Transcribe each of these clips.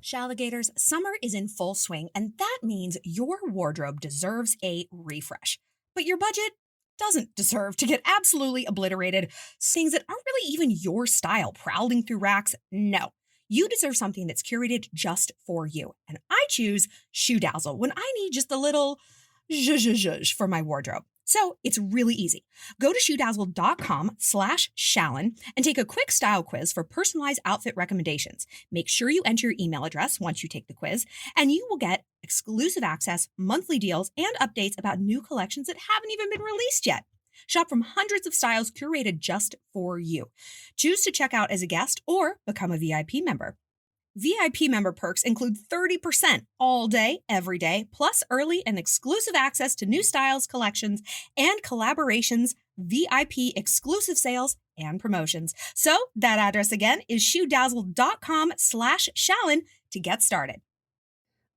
Shalligators, summer is in full swing, and that means your wardrobe deserves a refresh. But your budget doesn't deserve to get absolutely obliterated, things that aren't really even your style prowling through racks. No. You deserve something that's curated just for you. And I choose Shoe Dazzle when I need just a little zhuzh for my wardrobe. So it's really easy. Go to shoedazzle.com/Shallon and take a quick style quiz for personalized outfit recommendations. Make sure you enter your email address once you take the quiz, and you will get exclusive access, monthly deals, and updates about new collections that haven't even been released yet. Shop from hundreds of styles curated just for you. Choose to check out as a guest or become a VIP member. VIP member perks include 30% all day, every day, plus early and exclusive access to new styles, collections, and collaborations, VIP exclusive sales, and promotions. So that address again is shoedazzle.com/Shallon to get started.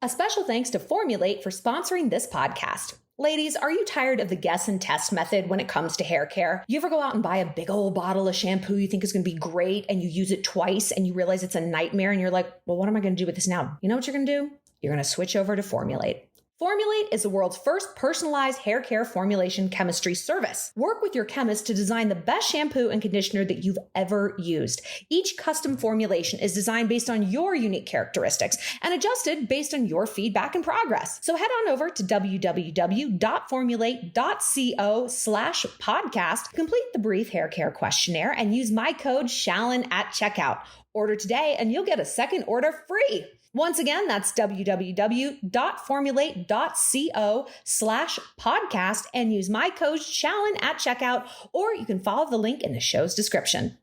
A special thanks to Formulate for sponsoring this podcast. Ladies, are you tired of the guess and test method when it comes to hair care? You ever go out and buy a big old bottle of shampoo you think is going to be great and you use it twice and you realize it's a nightmare and you're like, well, what am I going to do with this now? You know what you're going to do? You're going to switch over to Formulate. Formulate is the world's first personalized hair care formulation chemistry service. Work with your chemist to design the best shampoo and conditioner that you've ever used. Each custom formulation is designed based on your unique characteristics and adjusted based on your feedback and progress. So head on over to www.formulate.co/podcast, complete the brief hair care questionnaire, and use my code Shallon at checkout. Order today and you'll get a second order free. Once again, that's www.formulate.co/podcast and use my code Shallon at checkout, or you can follow the link in the show's description.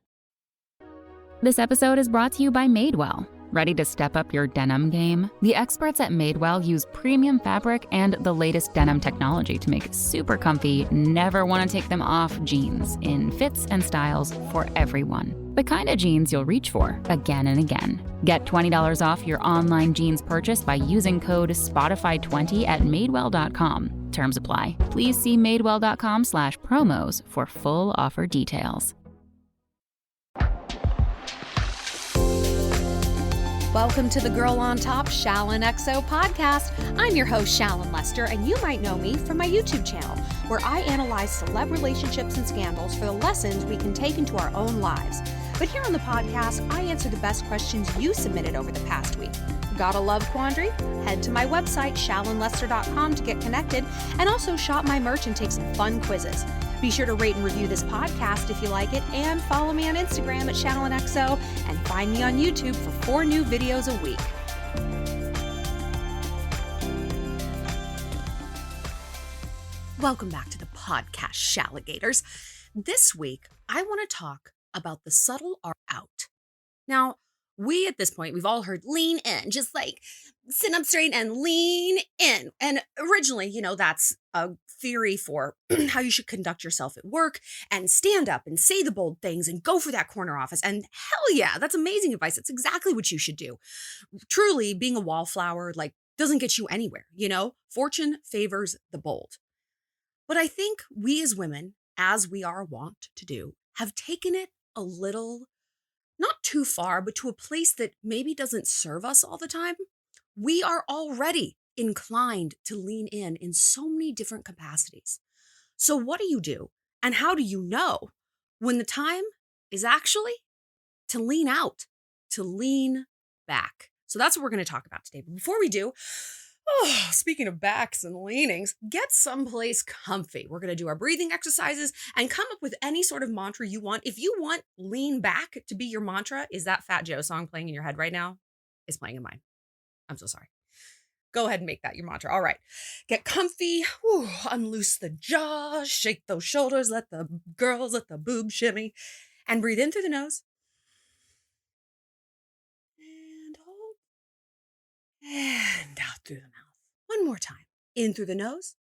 This episode is brought to you by Madewell. Ready to step up your denim game? The experts at Madewell use premium fabric and the latest denim technology to make super comfy, never want to take them off jeans in fits and styles for everyone. The kind of jeans you'll reach for again and again. Get $20 off your online jeans purchase by using code Spotify20 at Madewell.com. Terms apply. Please see Madewell.com/promos for full offer details. Welcome to the Girl on Top Shallon XO podcast. I'm your host, Shallon Lester, and you might know me from my YouTube channel, where I analyze celeb relationships and scandals for the lessons we can take into our own lives. But here on the podcast, I answer the best questions you submitted over the past week. Got a love quandary? Head to my website, shallonlester.com, to get connected, and also shop my merch and take some fun quizzes. Be sure to rate and review this podcast if you like it, and follow me on Instagram at ShallonXO, and find me on YouTube for 4 new videos a week. Welcome back to the podcast, Shalligators. This week, I want to talk about the subtle art out. Now, we at this point, we've all heard lean in, just like sit up straight and lean in. And originally, that's a theory for how you should conduct yourself at work and stand up and say the bold things and go for that corner office. And hell yeah, that's amazing advice. That's exactly what you should do. Truly, being a wallflower, doesn't get you anywhere, Fortune favors the bold. But I think we as women, as we are wont to do, have taken it a little, not too far, but to a place that maybe doesn't serve us all the time. We are already inclined to lean in so many different capacities. So what do you do? And how do you know when the time is actually to lean out, to lean back? So that's what we're going to talk about today. But before we do, speaking of backs and leanings, get someplace comfy. We're going to do our breathing exercises and come up with any sort of mantra you want. If you want lean back to be your mantra, is that Fat Joe song playing in your head right now? It's playing in mine. I'm so sorry. Go ahead and make that your mantra. All right. Get comfy. Unloose the jaw. Shake those shoulders. Let the boobs shimmy. And breathe in through the nose. And hold. And out through the mouth. One more time. In through the nose.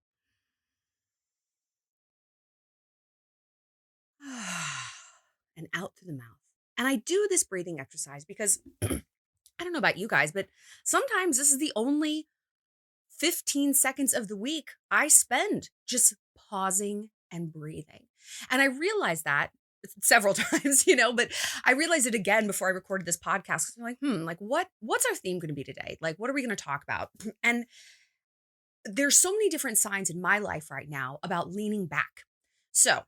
And out through the mouth. And I do this breathing exercise because I don't know about you guys, but sometimes this is the only 15 seconds of the week I spend just pausing and breathing. And I realized that several times, but I realized it again before I recorded this podcast. 'Cause I'm like, like what's our theme going to be today? Like, what are we going to talk about? And there's so many different signs in my life right now about leaning back. So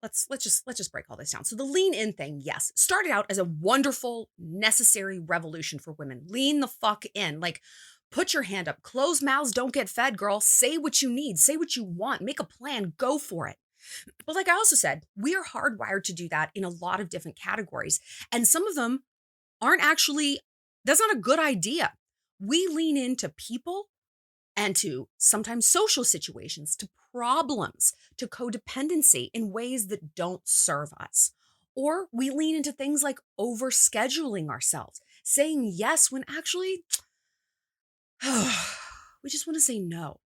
let's just break all this down. So the lean in thing, yes, started out as a wonderful, necessary revolution for women. Lean the fuck in. Like, put your hand up. Closed mouths don't get fed, girl. Say what you need. Say what you want. Make a plan. Go for it. But like I also said, we are hardwired to do that in a lot of different categories. And some of them aren't actually, that's not a good idea. We lean into people and to sometimes social situations, to problems, to codependency in ways that don't serve us. Or we lean into things like overscheduling ourselves, saying yes when actually we just want to say no.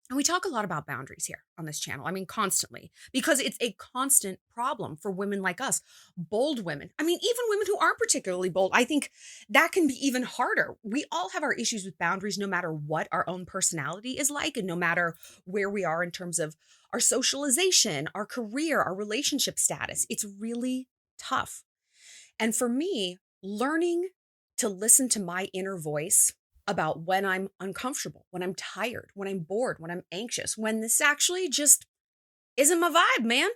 And we talk a lot about boundaries here on this channel. I mean, constantly, because it's a constant problem for women like us, bold women. I mean, even women who aren't particularly bold, I think that can be even harder. We all have our issues with boundaries, no matter what our own personality is like, and no matter where we are in terms of our socialization, our career, our relationship status. It's really tough. And for me, learning to listen to my inner voice about when I'm uncomfortable, when I'm tired, when I'm bored, when I'm anxious, when this actually just isn't my vibe, man.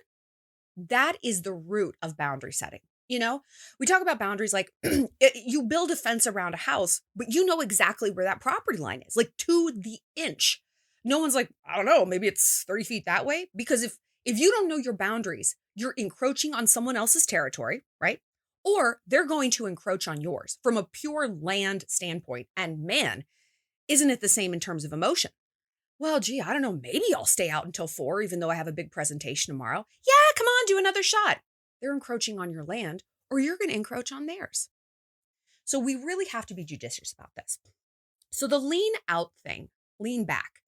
That is the root of boundary setting. We talk about boundaries like you build a fence around a house, but you know exactly where that property line is, like to the inch. No one's like, I don't know, maybe it's 30 feet that way. Because if you don't know your boundaries, you're encroaching on someone else's territory, right? Or they're going to encroach on yours from a pure land standpoint. And man, isn't it the same in terms of emotion? Well, gee, I don't know, maybe I'll stay out until 4, even though I have a big presentation tomorrow. Yeah, come on, do another shot. They're encroaching on your land, or you're going to encroach on theirs. So we really have to be judicious about this. So the lean out thing, lean back.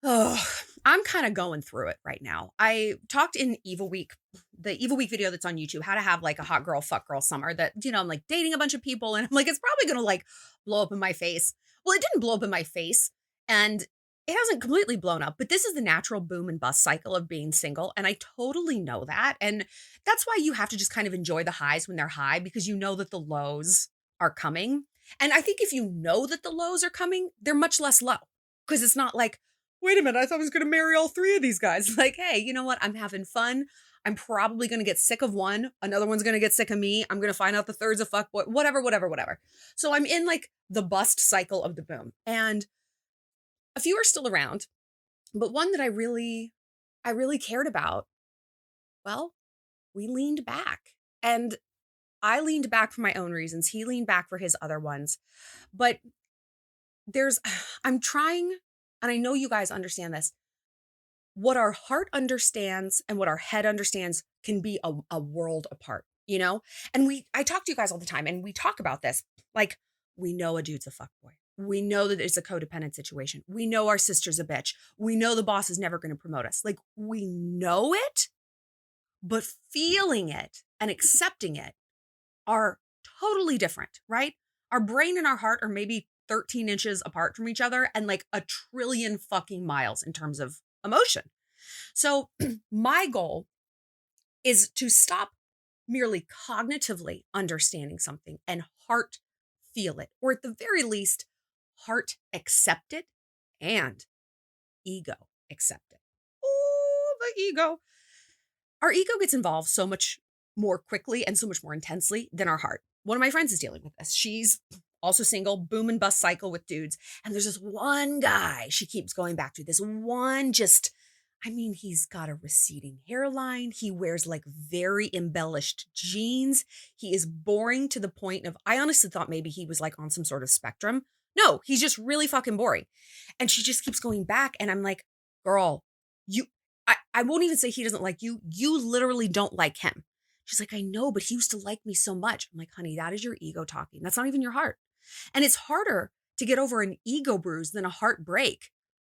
Oh, I'm kind of going through it right now. I talked in Evil Week, the Evil Week video that's on YouTube, how to have like a hot girl, fuck girl summer that, I'm like dating a bunch of people and I'm like, it's probably going to like blow up in my face. Well, it didn't blow up in my face and it hasn't completely blown up, but this is the natural boom and bust cycle of being single. And I totally know that. And that's why you have to just kind of enjoy the highs when they're high, because you know that the lows are coming. And I think if you know that the lows are coming, they're much less low, because it's not like, wait a minute, I thought I was going to marry all 3 of these guys. Like, hey, you know what? I'm having fun. I'm probably going to get sick of one. Another one's going to get sick of me. I'm going to find out the third's a fuckboy, whatever. So I'm in like the bust cycle of the boom. And a few are still around, but one that I really cared about, well, we leaned back. And I leaned back for my own reasons. He leaned back for his other ones. But I'm trying, and I know you guys understand this, what our heart understands and what our head understands can be a world apart, And I talk to you guys all the time and we talk about this. Like, we know a dude's a fuckboy. We know that it's a codependent situation. We know our sister's a bitch. We know the boss is never going to promote us. Like, we know it, but feeling it and accepting it are totally different, right? Our brain and our heart are maybe 13 inches apart from each other and like a trillion fucking miles in terms of emotion. So my goal is to stop merely cognitively understanding something and heart feel it, or at the very least, heart accept it and ego accept it. Oh, the ego. Our ego gets involved so much more quickly and so much more intensely than our heart. One of my friends is dealing with this. She's also single, boom and bust cycle with dudes. And there's this one guy she keeps going back to. This one he's got a receding hairline. He wears like very embellished jeans. He is boring to the point of, I honestly thought maybe he was like on some sort of spectrum. No, he's just really fucking boring. And she just keeps going back. And I'm like, girl, I won't even say he doesn't like you. You literally don't like him. She's like, I know, but he used to like me so much. I'm like, honey, that is your ego talking. That's not even your heart. And it's harder to get over an ego bruise than a heart break.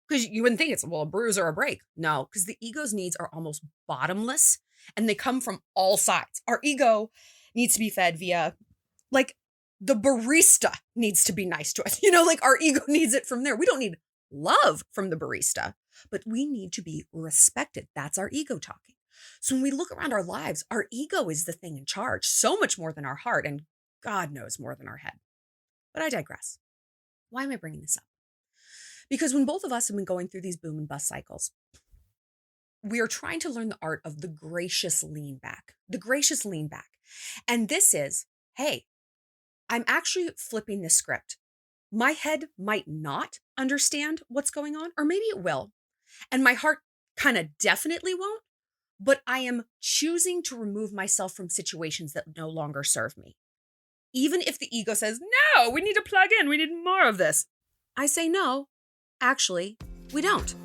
Because you wouldn't think it's, a bruise or a break. No, because the ego's needs are almost bottomless and they come from all sides. Our ego needs to be fed via, like, the barista needs to be nice to us. Like our ego needs it from there. We don't need love from the barista, but we need to be respected. That's our ego talking. So when we look around our lives, our ego is the thing in charge, so much more than our heart, and God knows more than our head. But I digress. Why am I bringing this up? Because when both of us have been going through these boom and bust cycles, we are trying to learn the art of the gracious lean back, the gracious lean back. And this is, hey, I'm actually flipping the script. My head might not understand what's going on, or maybe it will. And my heart kind of definitely won't, but I am choosing to remove myself from situations that no longer serve me. Even if the ego says, no, we need to plug in, we need more of this. I say, no, actually, we don't.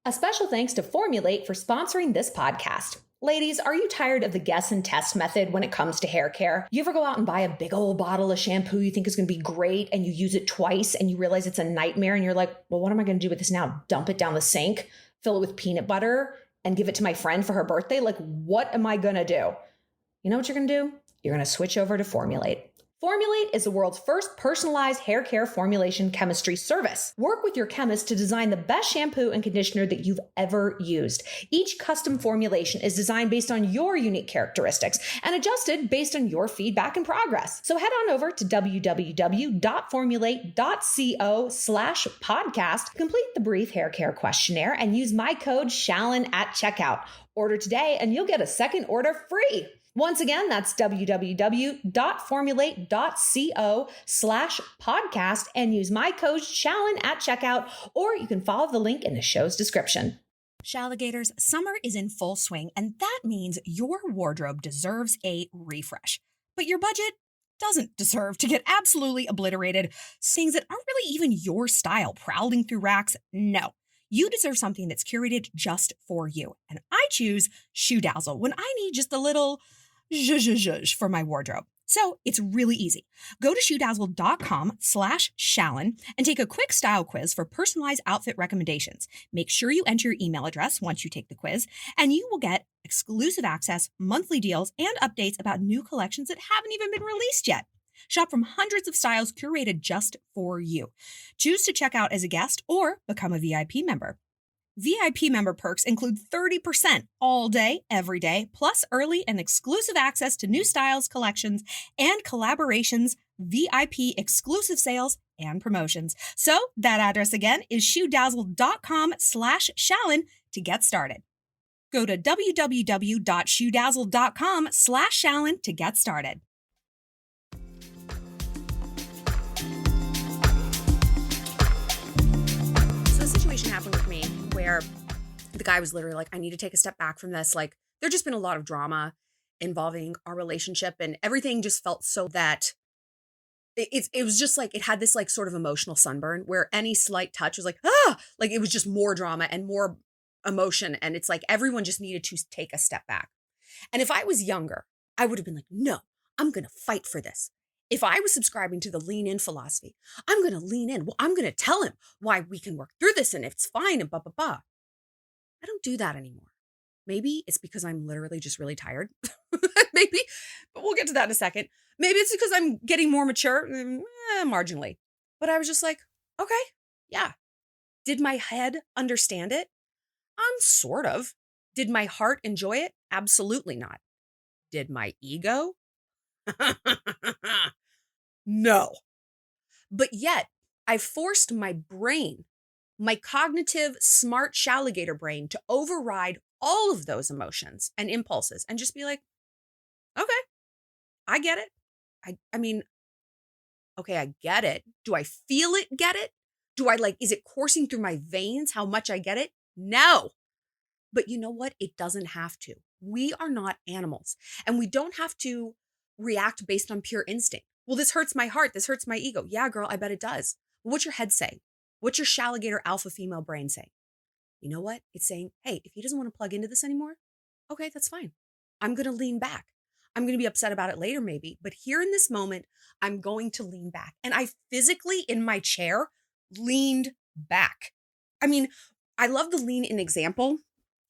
A special thanks to Formulate for sponsoring this podcast. Ladies, are you tired of the guess and test method when it comes to hair care? You ever go out and buy a big old bottle of shampoo you think is going to be great and you use it twice and you realize it's a nightmare and you're like, well, what am I going to do with this now? Dump it down the sink, fill it with peanut butter, and give it to my friend for her birthday? Like, what am I going to do? You know what you're going to do? You're going to switch over to Formulate. Formulate is the world's first personalized hair care formulation chemistry service. Work with your chemist to design the best shampoo and conditioner that you've ever used. Each custom formulation is designed based on your unique characteristics and adjusted based on your feedback and progress. So head on over to www.formulate.co/podcast, complete the brief hair care questionnaire, and use my code Shallon at checkout. Order today and you'll get a second order free. Once again, that's www.formulate.co/podcast and use my code Shallon at checkout, or you can follow the link in the show's description. Shalligators, summer is in full swing, and that means your wardrobe deserves a refresh. But your budget doesn't deserve to get absolutely obliterated. Things that aren't really even your style prowling through racks. No. You deserve something that's curated just for you. And I choose Shoe Dazzle when I need just a little zhuzh for my wardrobe. So it's really easy. Go to shoedazzle.com/Shallon and take a quick style quiz for personalized outfit recommendations. Make sure you enter your email address once you take the quiz, and you will get exclusive access, monthly deals, and updates about new collections that haven't even been released yet. Shop from hundreds of styles curated just for you. Choose to check out as a guest or become a VIP member. VIP member perks include 30% all day, every day, plus early and exclusive access to new styles, collections, and collaborations, VIP exclusive sales, and promotions. So that address again is shoedazzle.com/Shallon to get started. Go to www.shoedazzle.com/Shallon to get started. So the situation happened with me where the guy was literally like, I need to take a step back from this. Like, there'd just been a lot of drama involving our relationship, and everything just felt so that it was just like, it had this like sort of emotional sunburn where any slight touch was like, like it was just more drama and more emotion. And it's like, everyone just needed to take a step back. And if I was younger, I would have been like, no, I'm going to fight for this. If I was subscribing to the lean in philosophy, I'm going to lean in. Well, I'm going to tell him why we can work through this and it's fine and blah, blah, blah. I don't do that anymore. Maybe it's because I'm literally just really tired. Maybe, but we'll get to that in a second. Maybe it's because I'm getting more mature, marginally. But I was just like, okay, yeah. Did my head understand it? Sort of. Did my heart enjoy it? Absolutely not. Did my ego? No. But yet, I forced my brain, my cognitive, smart shalligator brain, to override all of those emotions and impulses and just be like, okay, I get it. I mean, okay, I get it. Do I feel it get it? Do I is it coursing through my veins how much I get it? No. But you know what? It doesn't have to. We are not animals, and we don't have to react based on pure instinct. Well, this hurts my heart. This hurts my ego. Yeah, girl, I bet it does. Well, what's your head saying? What's your shalligator alpha female brain saying? You know what? It's saying, hey, if he doesn't want to plug into this anymore, okay, that's fine. I'm going to lean back. I'm going to be upset about it later, maybe. But here in this moment, I'm going to lean back. And I physically, in my chair, leaned back. I mean, I love the lean in example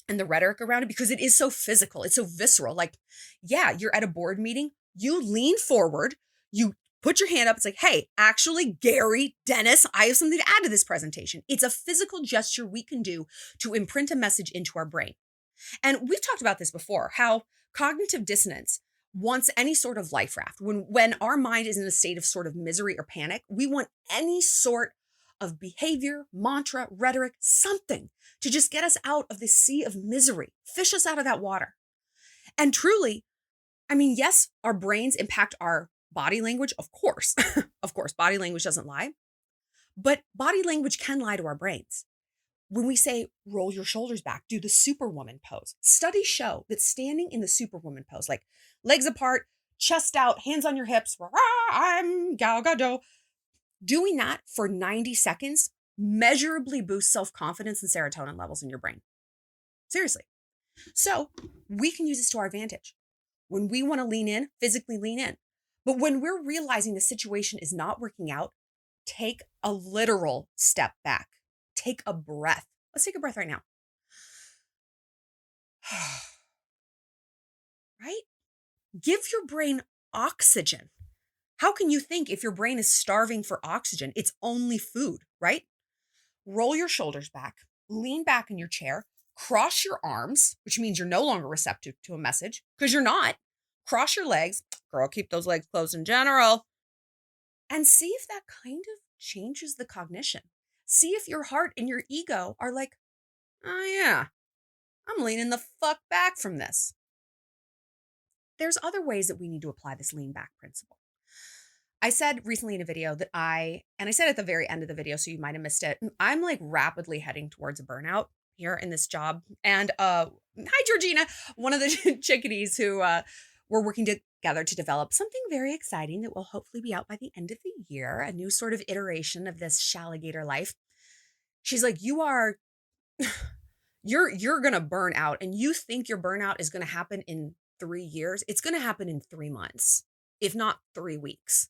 and the rhetoric around it because it is so physical. It's so visceral. Like, yeah, you're at a board meeting. You lean forward. You Put your hand up. It's like, hey, actually, Gary, Dennis, I have something to add to this presentation. It's a physical gesture we can do to imprint a message into our brain. And we've talked about this before, how cognitive dissonance wants any sort of life raft. When our mind is in a state of sort of misery or panic, we want any sort of behavior, mantra, rhetoric, something to just get us out of this sea of misery, fish us out of that water. And truly, I mean, yes, our brains impact our body language, of course. Of course, body language doesn't lie, but body language can lie to our brains. When we say, roll your shoulders back, do the superwoman pose, studies show that standing in the superwoman pose, like legs apart, chest out, hands on your hips, I'm Gal Gadot, doing that for 90 seconds measurably boosts self-confidence and serotonin levels in your brain. Seriously. So we can use this to our advantage. When we want to lean in, physically lean in. But when we're realizing the situation is not working out, take a literal step back. Take a breath. Let's take a breath right now. Right? Give your brain oxygen. How can you think if your brain is starving for oxygen? It's only food, right? Roll your shoulders back, lean back in your chair, cross your arms, which means you're no longer receptive to a message because you're not. Cross your legs. Girl, keep those legs closed in general. And see if that kind of changes the cognition. See if your heart and your ego are like, oh yeah, I'm leaning the fuck back from this. There's other ways that we need to apply this lean back principle. I said recently in a video that I said at the very end of the video, so you might have missed it, I'm like rapidly heading towards a burnout here in this job. And hi, Georgina, one of the chickadees who we're working together to develop something very exciting that will hopefully be out by the end of the year, a new sort of iteration of this Shaligator life. She's like, you're going to burn out, and you think your burnout is going to happen in 3 years. It's going to happen in 3 months, if not 3 weeks.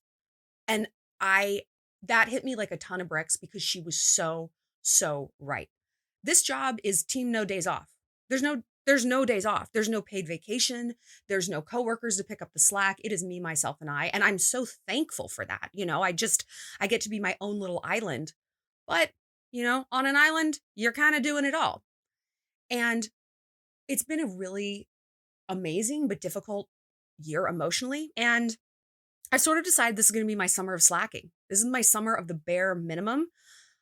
And that hit me like a ton of bricks because she was so right. This job is team no days off. There's no days off. There's no paid vacation. There's no coworkers to pick up the slack. It is me, myself, and I. And I'm so thankful for that. You know, I get to be my own little island. But, you know, on an island, you're kind of doing it all. And it's been a really amazing but difficult year emotionally. And I've sort of decided this is going to be my summer of slacking. This is my summer of the bare minimum.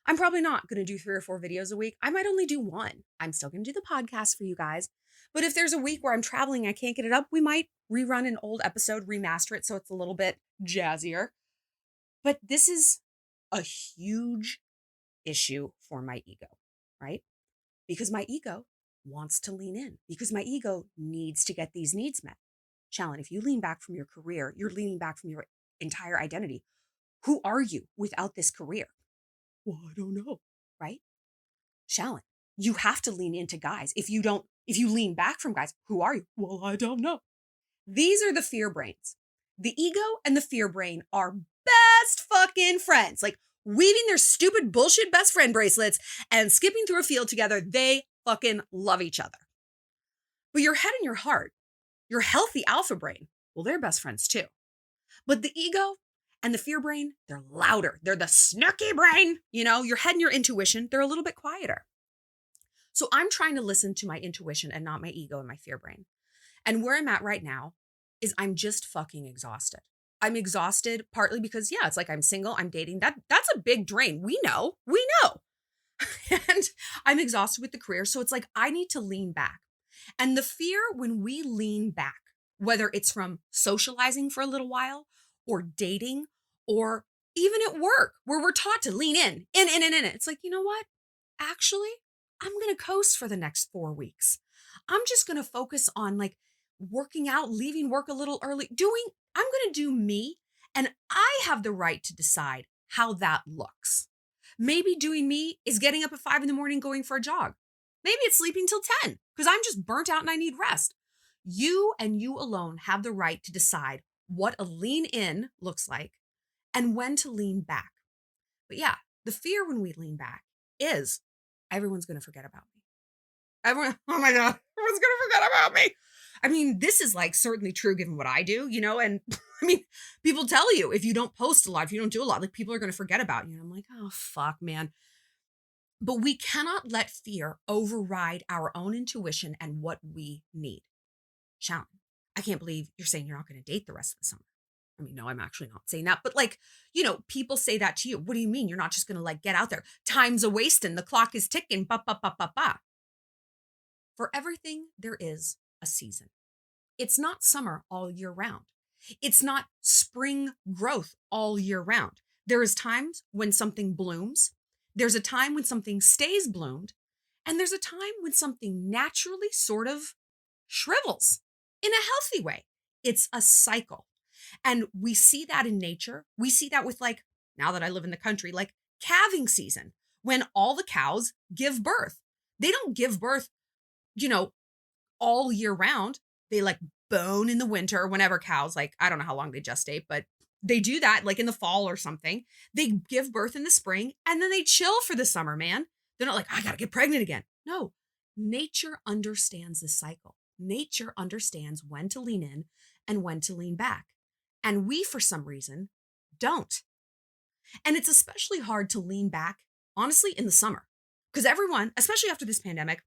I'm probably not going to do 3 or 4 videos a week. I might only do 1. I'm still going to do the podcast for you guys. But if there's a week where I'm traveling, I can't get it up, we might rerun an old episode, remaster it so it's a little bit jazzier. But this is a huge issue for my ego, right? Because my ego wants to lean in, because my ego needs to get these needs met. Shalyn, if you lean back from your career, you're leaning back from your entire identity. Who are you without this career? Well, I don't know, right? Shalyn, you have to lean into guys. If you lean back from guys, who are you? Well, I don't know. These are the fear brains. The ego and the fear brain are best fucking friends. Like weaving their stupid bullshit best friend bracelets and skipping through a field together. They fucking love each other. But your head and your heart, your healthy alpha brain, well, they're best friends too. But the ego and the fear brain, they're louder. They're the snooky brain. You know, your head and your intuition, they're a little bit quieter. So I'm trying to listen to my intuition and not my ego and my fear brain. And where I'm at right now is I'm just fucking exhausted. I'm exhausted partly because, yeah, it's like I'm single, I'm dating. That's a big drain. We know. And I'm exhausted with the career. So it's like, I need to lean back. And the fear when we lean back, whether it's from socializing for a little while or dating or even at work where we're taught to lean in. It's like, you know what? Actually, I'm going to coast for the next 4 weeks. I'm just going to focus on like working out, leaving work a little early, I'm going to do me. And I have the right to decide how that looks. Maybe doing me is getting up at 5 a.m, going for a jog. Maybe it's sleeping till 10 because I'm just burnt out and I need rest. You and you alone have the right to decide what a lean in looks like and when to lean back. But yeah, the fear when we lean back is everyone's going to forget about me. Oh my God, everyone's going to forget about me. I mean, this is like certainly true given what I do, you know, and I mean, people tell you if you don't post a lot, if you don't do a lot, like people are going to forget about you. And I'm like, oh, fuck, man. But we cannot let fear override our own intuition and what we need. Sharon, I can't believe you're saying you're not going to date the rest of the summer. I mean, no, I'm actually not saying that. But like, people say that to you. What do you mean? You're not just going to like get out there. Time's a wasting. The clock is ticking. Ba, ba, ba, ba, ba. For everything, there is a season. It's not summer all year round. It's not spring growth all year round. There is times when something blooms. There's a time when something stays bloomed. And there's a time when something naturally sort of shrivels in a healthy way. It's a cycle. And we see that in nature. We see that with like, now that I live in the country, like calving season, when all the cows give birth. They don't give birth, all year round. They like bone in the winter whenever cows, like, I don't know how long they gestate, but they do that like in the fall or something. They give birth in the spring and then they chill for the summer, man. They're not like, I got to get pregnant again. No, nature understands this cycle. Nature understands when to lean in and when to lean back. And we, for some reason, don't. And it's especially hard to lean back, honestly, in the summer. Because everyone, especially after this pandemic,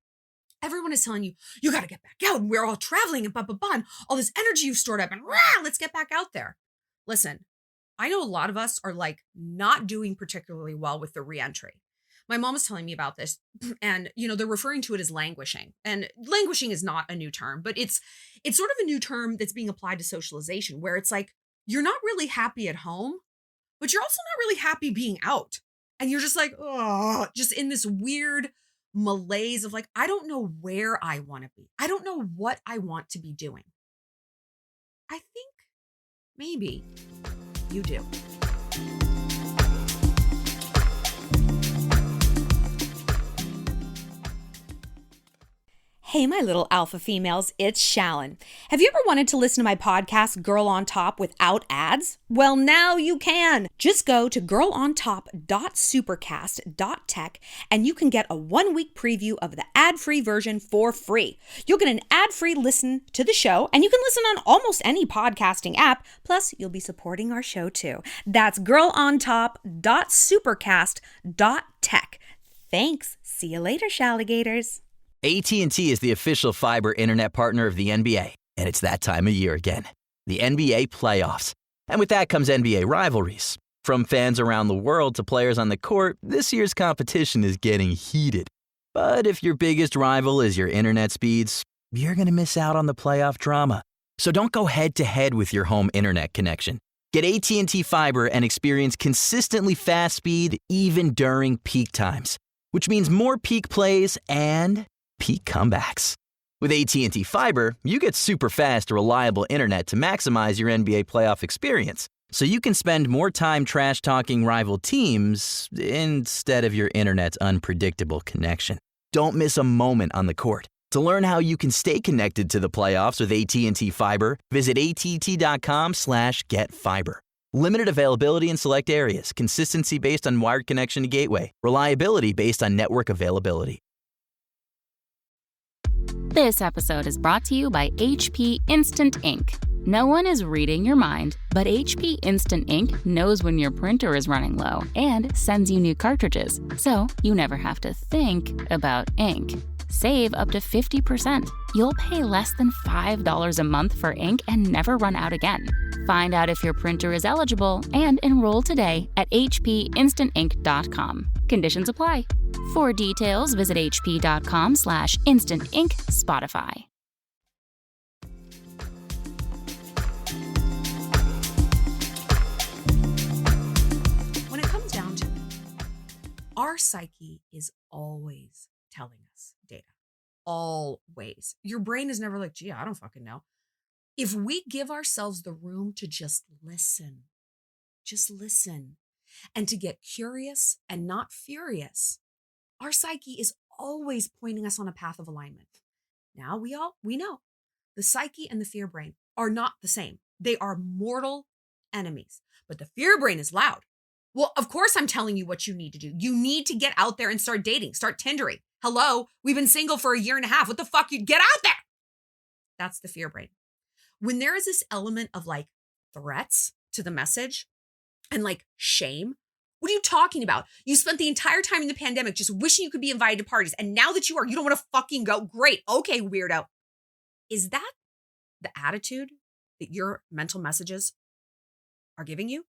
everyone is telling you, you got to get back out. And we're all traveling and blah, blah, blah. And all this energy you've stored up and let's get back out there. Listen, I know a lot of us are like not doing particularly well with the reentry. My mom was telling me about this and, they're referring to it as languishing. And languishing is not a new term, but it's sort of a new term that's being applied to socialization where it's like, you're not really happy at home, but you're also not really happy being out. And you're just like, oh, just in this weird malaise of like, I don't know where I want to be. I don't know what I want to be doing. I think maybe you do. Hey, my little alpha females, it's Shallon. Have you ever wanted to listen to my podcast, Girl on Top, without ads? Well, now you can. Just go to girlontop.supercast.tech and you can get a 1-week preview of the ad-free version for free. You'll get an ad-free listen to the show and you can listen on almost any podcasting app. Plus, you'll be supporting our show too. That's girlontop.supercast.tech. Thanks. See you later, Shalligators. AT&T is the official fiber internet partner of the NBA, and it's that time of year again. The NBA playoffs. And with that comes NBA rivalries. From fans around the world to players on the court, this year's competition is getting heated. But if your biggest rival is your internet speeds, you're going to miss out on the playoff drama. So don't go head-to-head with your home internet connection. Get AT&T Fiber and experience consistently fast speed even during peak times, which means more peak plays and peak comebacks. With AT&T Fiber, you get super fast, reliable internet to maximize your NBA playoff experience, so you can spend more time trash-talking rival teams instead of your internet's unpredictable connection. Don't miss a moment on the court. To learn how you can stay connected to the playoffs with AT&T Fiber, visit att.com/getfiber. Limited availability in select areas. Consistency based on wired connection to gateway. Reliability based on network availability. This episode is brought to you by HP Instant Ink. No one is reading your mind, but HP Instant Ink knows when your printer is running low and sends you new cartridges, so you never have to think about ink. Save up to 50%. You'll pay less than $5 a month for ink and never run out again. Find out if your printer is eligible and enroll today at hpinstantink.com. Conditions apply. For details, visit hp.com/instantink Spotify. When it comes down to it, our psyche is always telling us data. Always. Your brain is never like, gee, I don't fucking know. If we give ourselves the room to just listen, and to get curious and not furious, our psyche is always pointing us on a path of alignment. Now we know the psyche and the fear brain are not the same. They are mortal enemies, but the fear brain is loud. Well, of course I'm telling you what you need to do. You need to get out there and start dating, start Tindering. Hello, we've been single for 1.5 years. What the fuck? You get out there. That's the fear brain. When there is this element of like threats to the message and like shame. What are you talking about? You spent the entire time in the pandemic just wishing you could be invited to parties. And now that you are, you don't want to fucking go. Great. Okay, weirdo. Is that the attitude that your mental messages are giving you?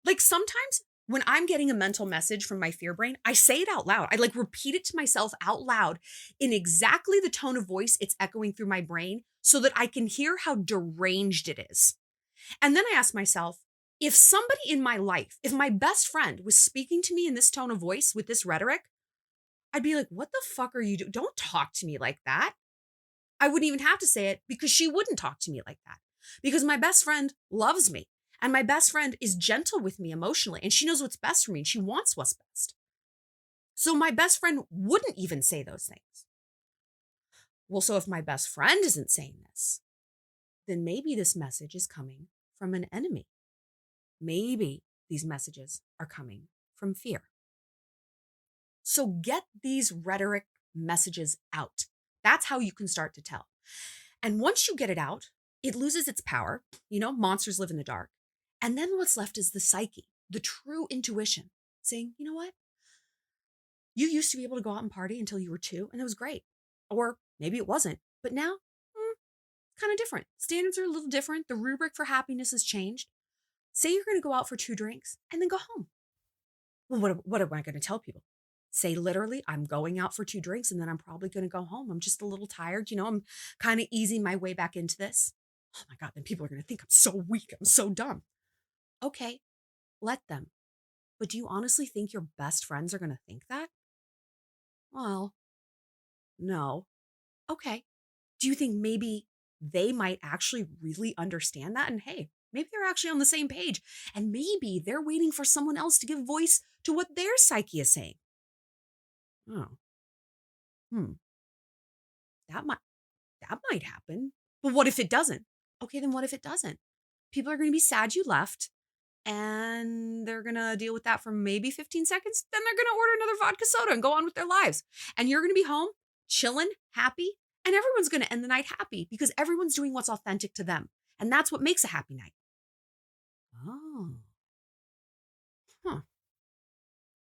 Like sometimes when I'm getting a mental message from my fear brain, I say it out loud. I like repeat it to myself out loud in exactly the tone of voice it's echoing through my brain so that I can hear how deranged it is. And then I ask myself, if somebody in my life, if my best friend was speaking to me in this tone of voice with this rhetoric, I'd be like, what the fuck are you doing? Don't talk to me like that. I wouldn't even have to say it because she wouldn't talk to me like that. Because my best friend loves me and my best friend is gentle with me emotionally and she knows what's best for me and she wants what's best. So my best friend wouldn't even say those things. Well, so if my best friend isn't saying this, then maybe this message is coming from an enemy. Maybe these messages are coming from fear. So get these rhetoric messages out. That's how you can start to tell. And once you get it out, it loses its power. You know, monsters live in the dark. And then what's left is the psyche, the true intuition, saying, you know what? You used to be able to go out and party until you were 2, and it was great. Or maybe it wasn't, but now, kind of different. Standards are a little different. The rubric for happiness has changed. Say you're going to go out for 2 drinks and then go home. Well, what am I going to tell people? Say literally, I'm going out for 2 drinks and then I'm probably going to go home. I'm just a little tired. You know, I'm kind of easing my way back into this. Oh my God, then people are going to think I'm so weak. I'm so dumb. Okay, let them. But do you honestly think your best friends are going to think that? Well, no. Okay. Do you think maybe they might actually really understand that? And hey, maybe they're actually on the same page. And maybe they're waiting for someone else to give voice to what their psyche is saying. Oh. That might happen. But what if it doesn't? Okay, then what if it doesn't? People are going to be sad you left. And they're going to deal with that for maybe 15 seconds. Then they're going to order another vodka soda and go on with their lives. And you're going to be home, chilling, happy. And everyone's going to end the night happy because everyone's doing what's authentic to them. And that's what makes a happy night. Oh. Huh.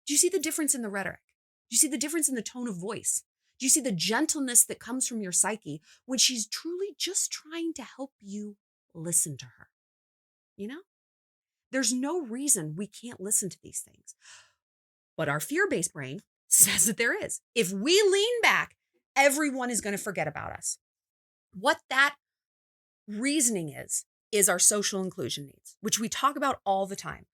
Do you see the difference in the rhetoric? Do you see the difference in the tone of voice? Do you see the gentleness that comes from your psyche when she's truly just trying to help you listen to her? You know? There's no reason we can't listen to these things. But our fear-based brain says that there is. If we lean back, everyone is going to forget about us. What that reasoning is our social inclusion needs, which we talk about all the time.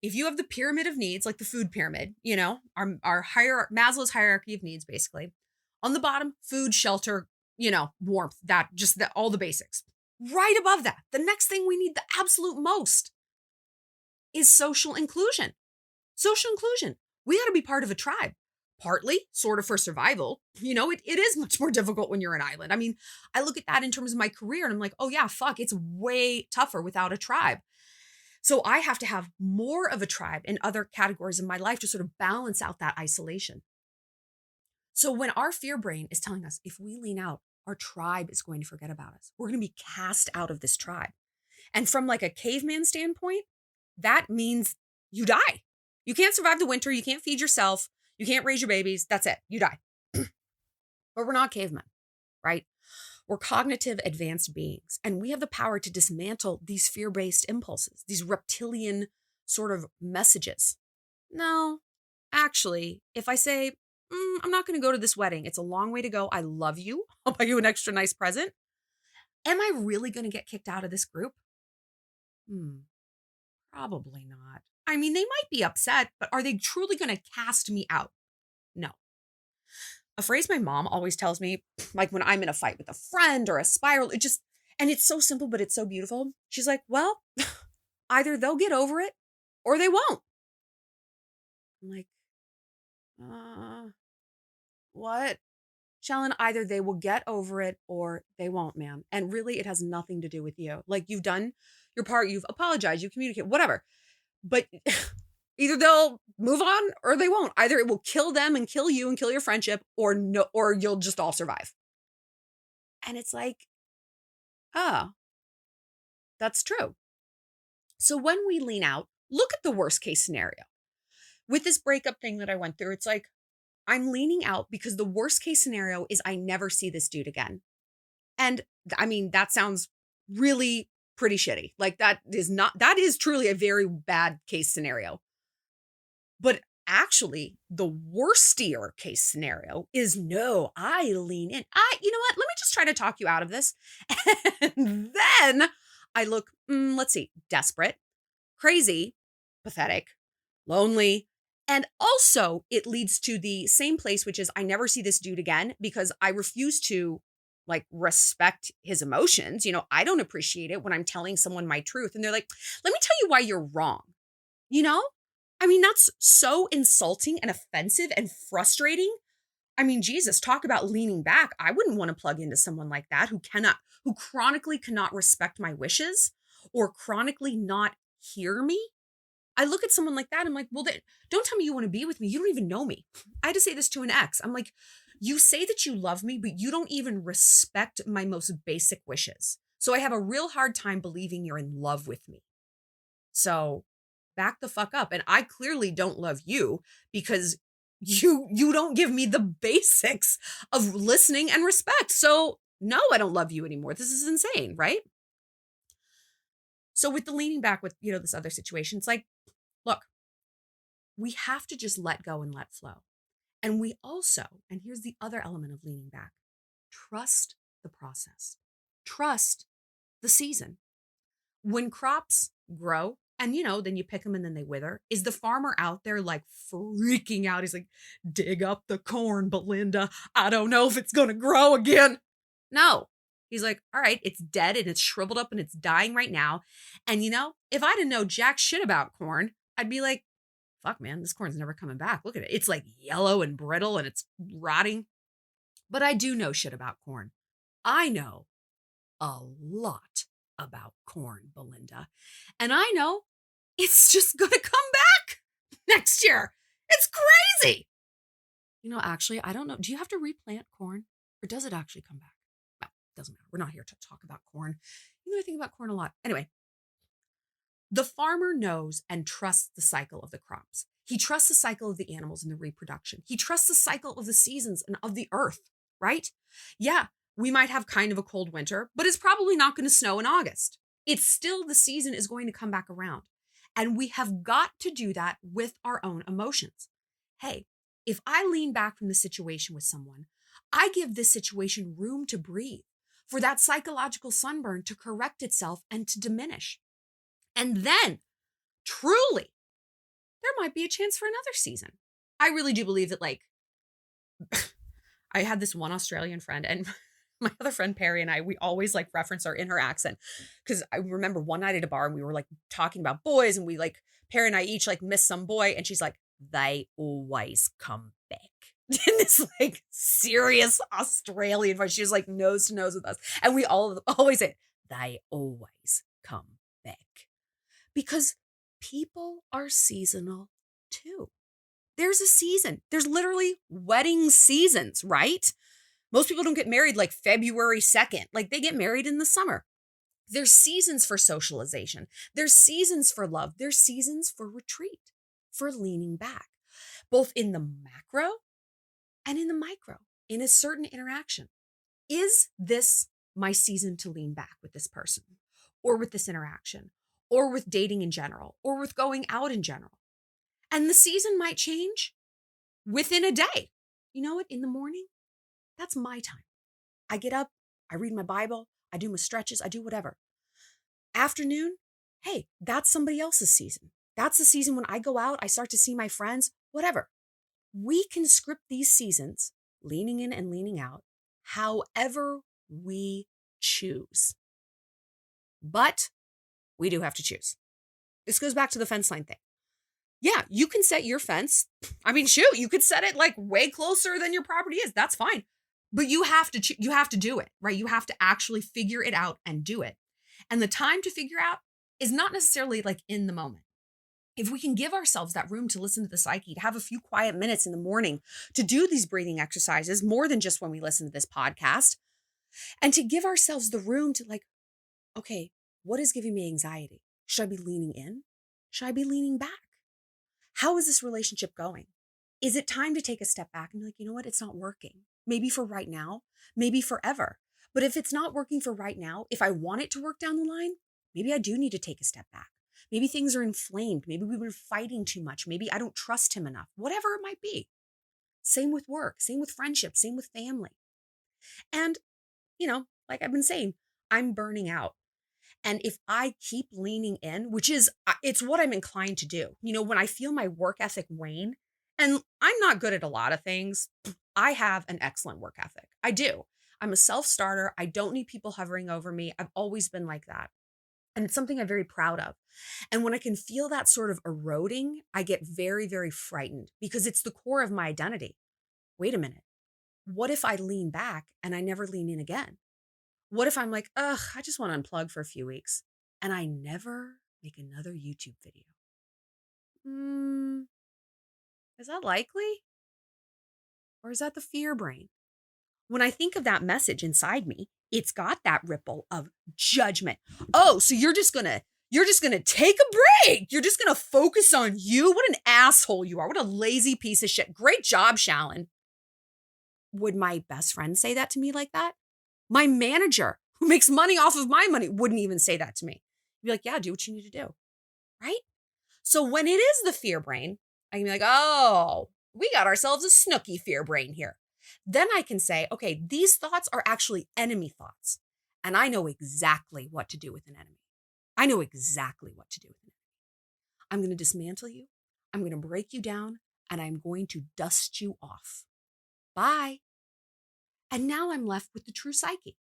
If you have the pyramid of needs, like the food pyramid, you know, our Maslow's hierarchy of needs, basically. On the bottom, food, shelter, you know, warmth, all the basics. Right above that, the next thing we need the absolute most is social inclusion. Social inclusion. We got to be part of a tribe, partly sort of for survival. You know, it is much more difficult when you're an island. I mean, I look at that in terms of my career and I'm like, oh yeah, fuck, it's way tougher without a tribe. So I have to have more of a tribe in other categories in my life to sort of balance out that isolation. So when our fear brain is telling us, if we lean out, our tribe is going to forget about us. We're going to be cast out of this tribe. And from like a caveman standpoint, that means you die. You can't survive the winter. You can't feed yourself. You can't raise your babies. That's it. You die. But we're not cavemen, right? We're cognitive advanced beings, and we have the power to dismantle these fear-based impulses, these reptilian sort of messages. No, actually, if I say, I'm not going to go to this wedding, it's a long way to go. I love you. I'll buy you an extra nice present. Am I really going to get kicked out of this group? Probably not. I mean, they might be upset, but are they truly going to cast me out? No. A phrase my mom always tells me, like when I'm in a fight with a friend or a spiral, and it's so simple, but it's so beautiful. She's like, well, either they'll get over it or they won't. I'm like, what? Shallon, either they will get over it or they won't, ma'am. And really, it has nothing to do with you. Like, you've done your part, you've apologized, you communicate, whatever. But either they'll move on or they won't. Either it will kill them and kill you and kill your friendship, or no, or you'll just all survive. And it's like, oh, that's true. So when we lean out, look at the worst case scenario. With this breakup thing that I went through, it's like I'm leaning out because the worst case scenario is I never see this dude again. And I mean, that sounds really pretty shitty. Like that is truly a very bad case scenario. But actually, the worstier case scenario is no, I lean in. You know what? Let me just try to talk you out of this. And then I look, let's see, desperate, crazy, pathetic, lonely. And also, it leads to the same place, which is I never see this dude again because I refuse to respect his emotions. I don't appreciate it when I'm telling someone my truth and they're like, let me tell you why you're wrong. You know? I mean, that's so insulting and offensive and frustrating. I mean, Jesus, talk about leaning back. I wouldn't want to plug into someone like that who chronically cannot respect my wishes or chronically not hear me. I look at someone like that. I'm like, well, don't tell me you want to be with me. You don't even know me. I had to say this to an ex. I'm like, you say that you love me, but you don't even respect my most basic wishes. So I have a real hard time believing you're in love with me. So back the fuck up. And I clearly don't love you because you don't give me the basics of listening and respect. So no, I don't love you anymore. This is insane, right? So with the leaning back with, this other situation, it's like, look, we have to just let go and let flow. And we also, and here's the other element of leaning back, trust the process. Trust the season. When crops grow and, then you pick them and then they wither, is the farmer out there like freaking out? He's like, dig up the corn, Belinda. I don't know if it's going to grow again. No. He's like, all right, it's dead and it's shriveled up and it's dying right now. And if I didn't know jack shit about corn, I'd be like, fuck, man, this corn's never coming back. Look at it. It's like yellow and brittle and it's rotting. But I do know shit about corn. I know a lot about corn, Belinda. And I know it's just going to come back next year. It's crazy. Actually, I don't know. Do you have to replant corn or does it actually come back? Well, doesn't matter. We're not here to talk about corn. I think about corn a lot. Anyway, the farmer knows and trusts the cycle of the crops. He trusts the cycle of the animals and the reproduction. He trusts the cycle of the seasons and of the earth, right? Yeah, we might have kind of a cold winter, but it's probably not going to snow in August. It's still the season is going to come back around. And we have got to do that with our own emotions. Hey, if I lean back from the situation with someone, I give this situation room to breathe, for that psychological sunburn to correct itself and to diminish. And then, truly, there might be a chance for another season. I really do believe that, I had this one Australian friend, and my other friend Perry and I, we always reference her in her accent. Because I remember one night at a bar and we were talking about boys, and we Perry and I each missed some boy, and she's like, they always come back. In this serious Australian voice. She was nose to nose with us. And we always say, they always come back. Because people are seasonal too. There's a season. There's literally wedding seasons, right? Most people don't get married February 2nd. They get married in the summer. There's seasons for socialization. There's seasons for love. There's seasons for retreat, for leaning back, both in the macro and in the micro, in a certain interaction. Is this my season to lean back with this person or with this interaction? Or with dating in general, or with going out in general. And the season might change within a day. You know what? In the morning, that's my time. I get up, I read my Bible, I do my stretches, I do whatever. Afternoon, hey, that's somebody else's season. That's the season when I go out, I start to see my friends, whatever. We can script these seasons, leaning in and leaning out, however we choose. But we do have to choose. This goes back to the fence line thing. Yeah, you can set your fence. I mean, shoot, you could set it way closer than your property is. That's fine. But you have to do it, right? You have to actually figure it out and do it. And the time to figure out is not necessarily in the moment. If we can give ourselves that room to listen to the psyche, to have a few quiet minutes in the morning, to do these breathing exercises more than just when we listen to this podcast, and to give ourselves the room to okay, what is giving me anxiety? Should I be leaning in? Should I be leaning back? How is this relationship going? Is it time to take a step back and be like, you know what? It's not working. Maybe for right now, maybe forever. But if it's not working for right now, if I want it to work down the line, maybe I do need to take a step back. Maybe things are inflamed. Maybe we've been fighting too much. Maybe I don't trust him enough, whatever it might be. Same with work, same with friendship, same with family. And, like I've been saying, I'm burning out. And if I keep leaning in, which is, it's what I'm inclined to do. When I feel my work ethic wane, and I'm not good at a lot of things, I have an excellent work ethic. I do. I'm a self-starter. I don't need people hovering over me. I've always been like that. And it's something I'm very proud of. And when I can feel that sort of eroding, I get very, very frightened because it's the core of my identity. Wait a minute. What if I lean back and I never lean in again? What if I'm like, I just want to unplug for a few weeks and I never make another YouTube video? Is that likely? Or is that the fear brain? When I think of that message inside me, it's got that ripple of judgment. Oh, so you're just going to take a break. You're just going to focus on you. What an asshole you are. What a lazy piece of shit. Great job, Shallon. Would my best friend say that to me like that? My manager, who makes money off of my money, wouldn't even say that to me. He'd be like, yeah, do what you need to do. Right? So when it is the fear brain, I can be like, oh, we got ourselves a snooky fear brain here. Then I can say, okay, these thoughts are actually enemy thoughts. And I know exactly what to do with an enemy. I know exactly what to do with an enemy. I'm going to dismantle you. I'm going to break you down. And I'm going to dust you off. Bye. And now I'm left with the true psyche.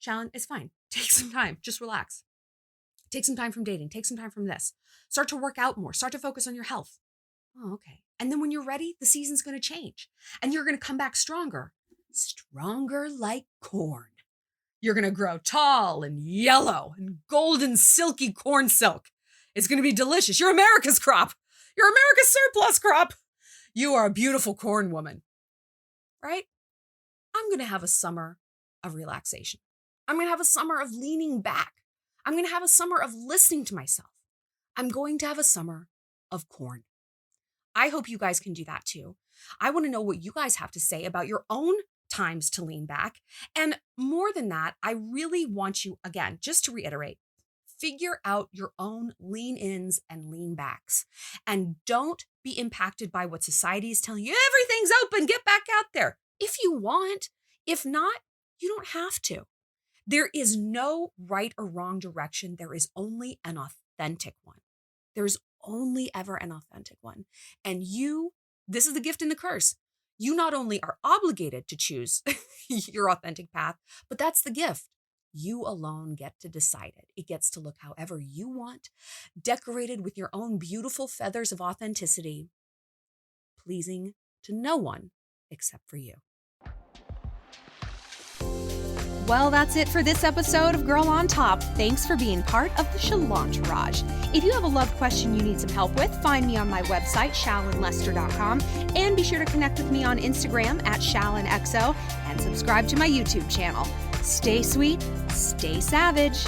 Shallon, it's fine. Take some time. Just relax. Take some time from dating. Take some time from this. Start to work out more. Start to focus on your health. Oh, okay. And then when you're ready, the season's going to change. And you're going to come back stronger. Stronger like corn. You're going to grow tall and yellow and golden silky corn silk. It's going to be delicious. You're America's crop. You're America's surplus crop. You are a beautiful corn woman. Right? I'm going to have a summer of relaxation. I'm going to have a summer of leaning back. I'm going to have a summer of listening to myself. I'm going to have a summer of corn. I hope you guys can do that too. I want to know what you guys have to say about your own times to lean back. And more than that, I really want you, again, just to reiterate, figure out your own lean ins and lean backs. And don't be impacted by what society is telling you. Everything's open. Get back out there. If you want. If not, you don't have to. There is no right or wrong direction. There is only an authentic one. There's only ever an authentic one. And this is the gift and the curse. You not only are obligated to choose your authentic path, but that's the gift. You alone get to decide it. It gets to look however you want, decorated with your own beautiful feathers of authenticity, pleasing to no one except for you. Well, that's it for this episode of Girl on Top. Thanks for being part of the Shalantourage. If you have a love question you need some help with, find me on my website, shallonlester.com, and be sure to connect with me on Instagram at shallonxo and subscribe to my YouTube channel. Stay sweet, stay savage.